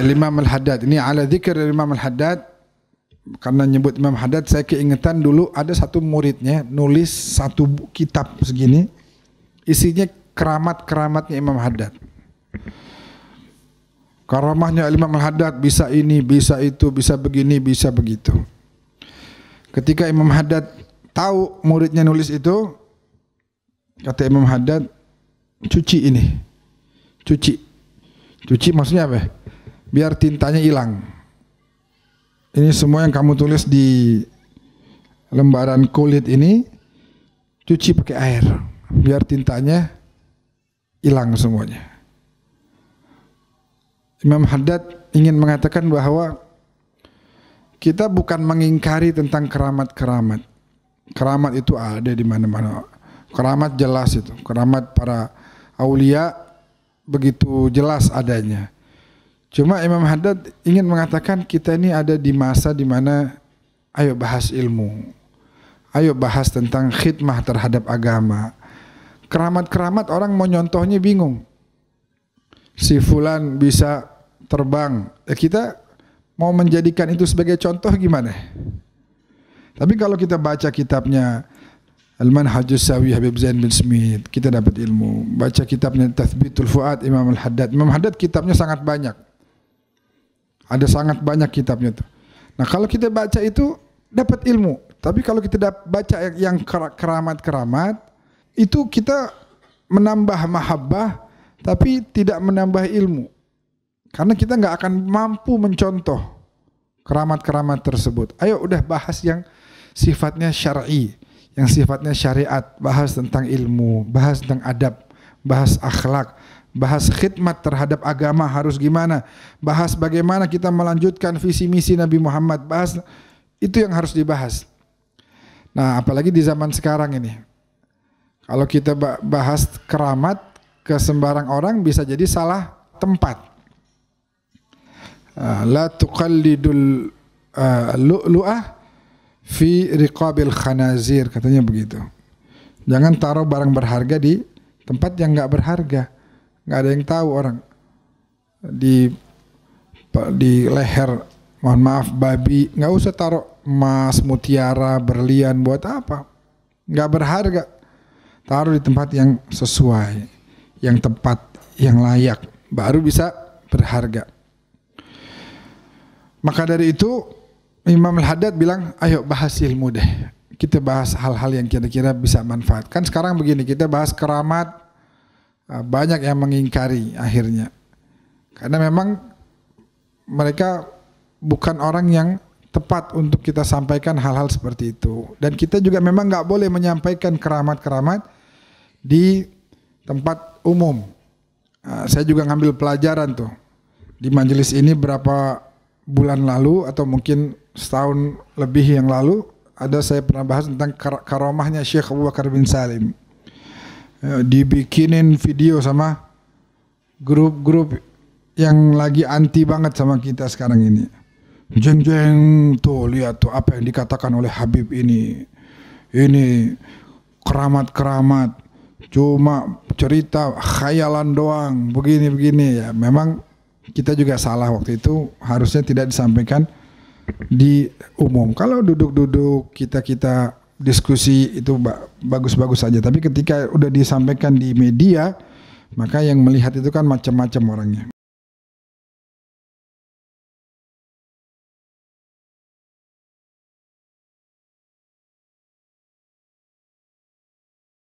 Imam Al-Haddad. Ini ala dzikr Imam Al-Haddad. Karena nyebut Imam Haddad, saya keingetan dulu ada satu muridnya nulis satu kitab segini, isinya keramat-keramatnya Imam Haddad. Karamahnya Imam Al-Haddad bisa ini, bisa itu, bisa begini, bisa begitu. Ketika Imam Haddad tahu muridnya nulis itu, kata Imam Haddad, cuci ini. Cuci maksudnya apa? Biar tintanya hilang. Ini semua yang kamu tulis di lembaran kulit ini, cuci pakai air, biar tintanya hilang semuanya. Imam Haddad ingin mengatakan bahwa kita bukan mengingkari tentang keramat-keramat. Keramat itu ada di mana-mana. Keramat jelas itu. Keramat para aulia begitu jelas adanya. Cuma Imam Haddad ingin mengatakan kita ini ada di masa di mana ayo bahas ilmu. Ayo bahas tentang khidmah terhadap agama. Keramat-keramat orang mau nyontohnya bingung. Si fulan bisa terbang. Kita mau menjadikan itu sebagai contoh gimana? Tapi kalau kita baca kitabnya Al-Manhajus Sawi Habib Zain bin Smith, kita dapat ilmu. Baca kitabnya Tathbitul Fuad Imam Al-Haddad. Imam Haddad kitabnya sangat banyak. Ada sangat banyak kitabnya tuh. Nah kalau kita baca itu dapat ilmu. Tapi kalau kita baca yang keramat-keramat, itu kita menambah mahabbah, tapi tidak menambah ilmu. Karena kita nggak akan mampu mencontoh keramat-keramat tersebut. Ayo udah bahas yang sifatnya syar'i, yang sifatnya syariat, bahas tentang ilmu, bahas tentang adab, bahas akhlak, bahas khidmat terhadap agama harus gimana, bahas bagaimana kita melanjutkan visi misi Nabi Muhammad, bahas itu yang harus dibahas. Nah, apalagi di zaman sekarang ini. Kalau kita bahas keramat ke sembarang orang bisa jadi salah tempat. La tuqallidul lu'lu'ah fi riqabil khanazir, katanya begitu. Jangan taruh barang berharga di tempat yang enggak berharga. Nggak ada yang tahu orang di leher, mohon maaf, babi, nggak usah taruh emas, mutiara, berlian, buat apa? Nggak berharga. Taruh di tempat yang sesuai, yang tepat, yang layak, baru bisa berharga. Maka dari itu Imam Al-Haddad bilang, ayo bahas ilmu deh. Kita bahas hal-hal yang kira-kira bisa manfaat. Kan sekarang begini, kita bahas keramat, banyak yang mengingkari akhirnya. Karena memang mereka bukan orang yang tepat untuk kita sampaikan hal-hal seperti itu. Dan kita juga memang nggak boleh menyampaikan keramat-keramat di tempat umum. Saya juga ngambil pelajaran tuh di majelis ini berapa bulan lalu atau mungkin setahun lebih yang lalu, ada saya pernah bahas tentang karomahnya Syekh Abu Bakar bin Salim. Dibikinin video sama grup-grup yang lagi anti banget sama kita sekarang ini. Jeng tuh lihat tuh apa yang dikatakan oleh Habib ini keramat-keramat, cuma cerita khayalan doang, begini ya. Memang kita juga salah waktu itu, harusnya tidak disampaikan di umum. Kalau duduk-duduk kita diskusi itu bagus-bagus saja, tapi ketika udah disampaikan di media, maka yang melihat itu kan macam-macam orangnya.